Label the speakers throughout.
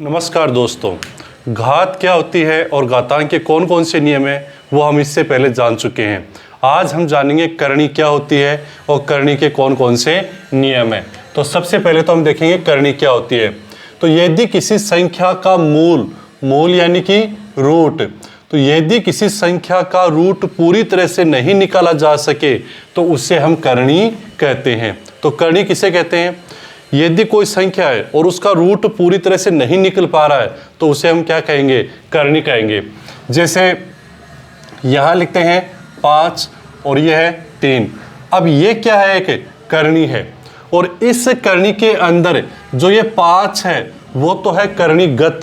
Speaker 1: नमस्कार दोस्तों, घात क्या होती है और घातांक के कौन कौन से नियम हैं वो हम इससे पहले जान चुके हैं। आज हम जानेंगे करणी क्या होती है और करणी के कौन कौन से नियम हैं। तो सबसे पहले तो हम देखेंगे करणी क्या होती है। तो यदि किसी संख्या का मूल यानी कि रूट, तो यदि किसी संख्या का रूट पूरी तरह से नहीं निकाला जा सके तो उसे हम करणी कहते हैं। तो करणी किसे कहते हैं? यदि कोई संख्या है और उसका रूट पूरी तरह से नहीं निकल पा रहा है तो उसे हम क्या कहेंगे? करणी कहेंगे। जैसे यहाँ लिखते हैं 5 और यह है 3। अब ये क्या है? एक करणी है और इस करणी के अंदर जो ये 5 है वो तो है करणीगत।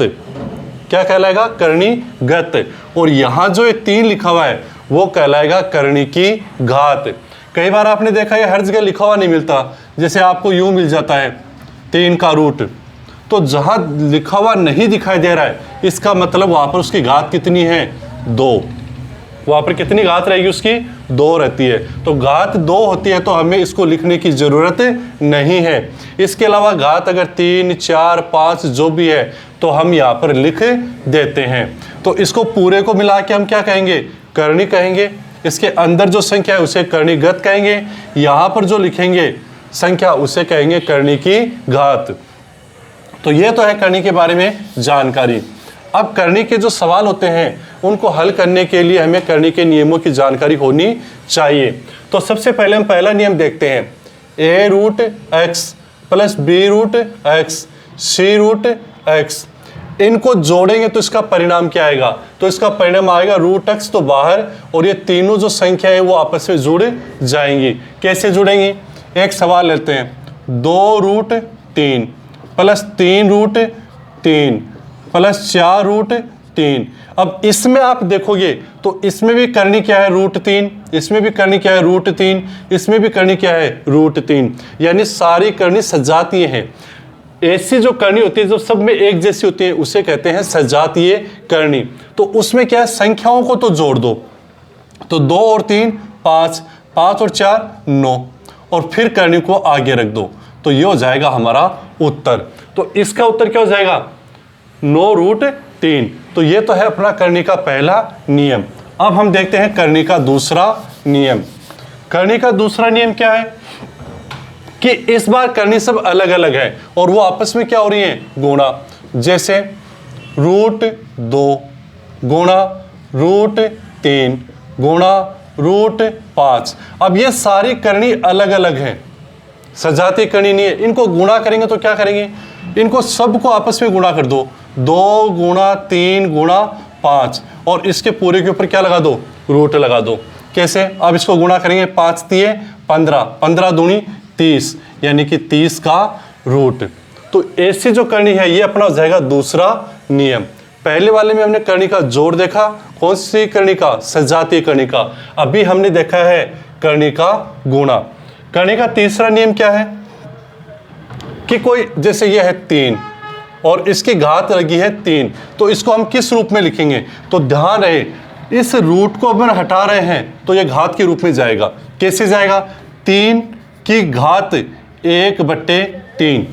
Speaker 1: क्या कहलाएगा? करणीगत। और यहाँ जो ये 3 लिखा हुआ है वो कहलाएगा करणी की घात। कई बार आपने देखा है हर जगह लिखा हुआ नहीं मिलता। जैसे आपको यूं मिल जाता है 3 का रूट, तो जहां लिखा हुआ नहीं दिखाई दे रहा है इसका मतलब वहां पर उसकी घात कितनी है? 2। वहां पर कितनी घात रहेगी उसकी? 2 रहती है। तो घात 2 होती है तो हमें इसको लिखने की जरूरत नहीं है। इसके अलावा घात अगर 3, 4, 5 जो भी है तो हम यहाँ पर लिख देते हैं। तो इसको पूरे को मिला के हम क्या कहेंगे? करणी कहेंगे। इसके अंदर जो संख्या है उसे करणीगत कहेंगे। यहाँ पर जो लिखेंगे संख्या उसे कहेंगे करणी की घात। तो ये तो है करणी के बारे में जानकारी। अब करणी के जो सवाल होते हैं उनको हल करने के लिए हमें करणी के नियमों की जानकारी होनी चाहिए। तो सबसे पहले हम पहला नियम देखते हैं, a√x प्लस b√x c√x। इनको जोड़ेंगे तो इसका परिणाम क्या आएगा? तो इसका परिणाम आएगा √x तो बाहर और ये तीनों जो संख्या है वो आपस में जुड़ जाएंगी। कैसे जुड़ेंगी? एक सवाल लेते हैं, 2√3 प्लस 3√3 प्लस 4√3। अब इसमें आप देखोगे तो इसमें भी करणी क्या है? √3। इसमें भी करणी क्या है? √3। इसमें भी करणी क्या है? √3। यानी सारी करणी सजातीय हैं। ऐसी जो करणी होती है जो सब में एक जैसी होती है उसे कहते हैं सजातीय करणी। तो उसमें क्या है? संख्याओं को तो जोड़ दो। तो 2 और 3 5, 5 और 4 9 और फिर करणी को आगे रख दो। तो ये हो जाएगा हमारा उत्तर। तो इसका उत्तर क्या हो जाएगा? 9√3। तो ये तो है अपना करणी का पहला नियम। अब हम देखते हैं करणी का दूसरा नियम। करणी का दूसरा नियम क्या है कि इस बार करणी सब अलग अलग है और वो आपस में क्या हो रही है? गुणा। जैसे √2 गुणा √3 गुणा √5। अब ये सारी करणी अलग अलग है, सजातीय करणी नहीं है। इनको गुणा करेंगे तो क्या करेंगे? इनको सबको आपस में गुणा कर दो। 2 गुणा 3 गुणा 5 और इसके पूरे के ऊपर क्या लगा दो? रूट लगा दो। कैसे? अब इसको गुणा करेंगे, 5 3 15, 15 दूनी 30 यानी कि 30 का रूट। तो ऐसी जो करणी है ये अपना हो जाएगा दूसरा नियम। पहले वाले में हमने करणी का जोड़ देखा, कौन सी करणी का? सजातीय करणी का। अभी हमने देखा है करणी का गुणा। करणी का तीसरा नियम क्या है कि कोई जैसे ये है 3 और इसकी घात लगी है 3, तो इसको हम किस रूप में लिखेंगे? तो ध्यान रहे इस रूट को अगर हटा रहे हैं तो ये घात के रूप में जाएगा। कैसे जाएगा? 3 की घात 1/3।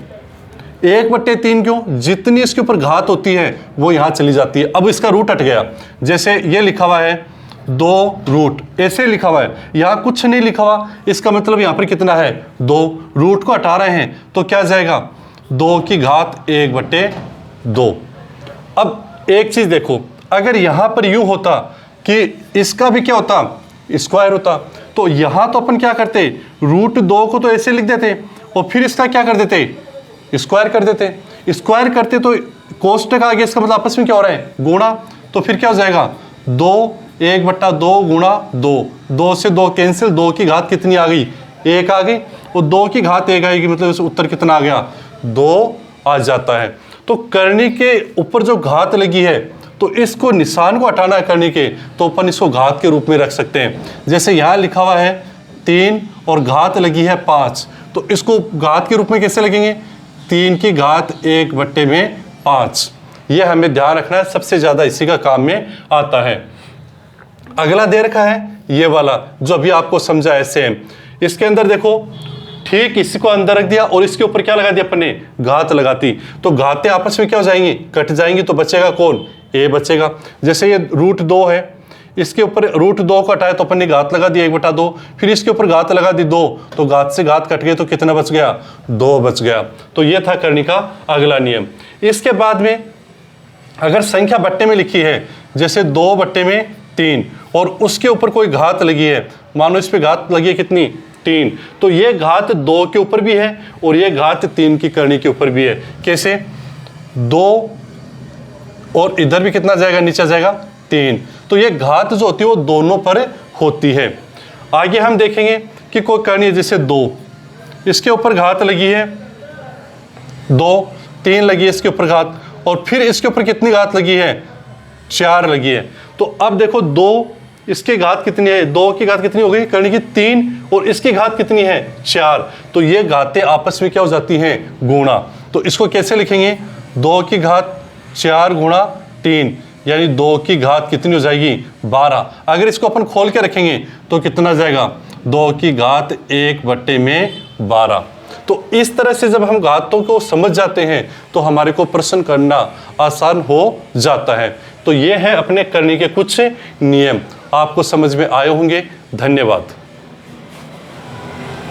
Speaker 1: 1/3 क्यों? जितनी इसके ऊपर घात होती है वो यहां चली जाती है। अब इसका रूट हट गया। जैसे ये लिखा हुआ है 2 रूट, ऐसे लिखा हुआ है, यहां कुछ नहीं लिखा हुआ। इसका मतलब यहां पर कितना है? 2। रूट को हटा रहे हैं तो क्या जाएगा? 2 की घात 1/2। अब एक चीज देखो, अगर यहां पर यूं होता कि इसका भी क्या होता? स्क्वायर होता। तो यहां तो अपन क्या करते? √2 को तो ऐसे लिख देते और फिर इसका क्या कर देते? स्क्वायर कर देते। स्क्वायर करते तो कोष्टक आ गया, इसका मतलब आपस में क्या हो रहा है? गुणा। तो फिर क्या हो जाएगा? 2 1/2 गुणा 2, 2 से 2 कैंसिल, 2 की घात कितनी आ गई? 1 आ गई। और 2 की घात 1 आएगी मतलब उत्तर कितना आ गया? 2 आ जाता है। तो करणी के ऊपर जो घात लगी है तो इसको निशान को हटाना है करणी के, तो अपन इसको घात के रूप में रख सकते हैं। जैसे यहाँ लिखा हुआ है 3 और घात लगी है 5, तो इसको घात के रूप में कैसे लगेंगे? 3 की घात 1/5। ये हमें ध्यान रखना है, सबसे ज़्यादा इसी का काम में आता है। अगला दे रखा है ये वाला जो अभी आपको समझा है सेम। इसके अंदर देखो ठीक इसको अंदर रख दिया और इसके ऊपर क्या लगा दिया अपन ने, घात लगाती, तो घातें आपस में क्या हो जाएंगी, कट जाएंगी, तो बचेगा कौन, ए बचेगा। जैसे ये √2 है, इसके ऊपर √2 को हटाया तो अपन ने घात लगा दिया 1/2, फिर इसके ऊपर घात लगा दी 2, तो घात से घात कट गए तो कितना बच गया, 2 बच गया। तो ये था करनी का अगला नियम। इसके बाद में अगर संख्या बट्टे में लिखी है, जैसे 2/3 और उसके ऊपर कोई घात लगी है, मानो इस पे घात लगी है कितनी, 3, तो ये घात 2 के ऊपर भी है और ये घात 3 की करनी के ऊपर भी है। कैसे, 2 और इधर भी कितना जाएगा, नीचे जाएगा 3, तो ये घात जो होती है वो दोनों पर होती है। आगे हम देखेंगे कि कोई करनी है जैसे 2, इसके ऊपर घात लगी है 2, 3 लगी है इसके ऊपर घात, और फिर इसके ऊपर कितनी घात लगी है, 4 लगी है। तो अब देखो 2, इसकी घात कितनी है, 2 की घात कितनी हो गई, करनी की 3, और इसकी घात कितनी है, 4, तो ये घातें आपस में क्या हो जाती हैं, गुणा। तो इसको कैसे लिखेंगे, 2 की घात 4 गुणा 3, यानी 2 की घात कितनी हो जाएगी, 12। अगर इसको अपन खोल के रखेंगे तो कितना जाएगा, 2 की घात 1/12। तो इस तरह से जब हम घातों को समझ जाते हैं तो हमारे को प्रश्न करना आसान हो जाता है। तो ये है अपने करने के कुछ नियम, आपको समझ में आए होंगे। धन्यवाद।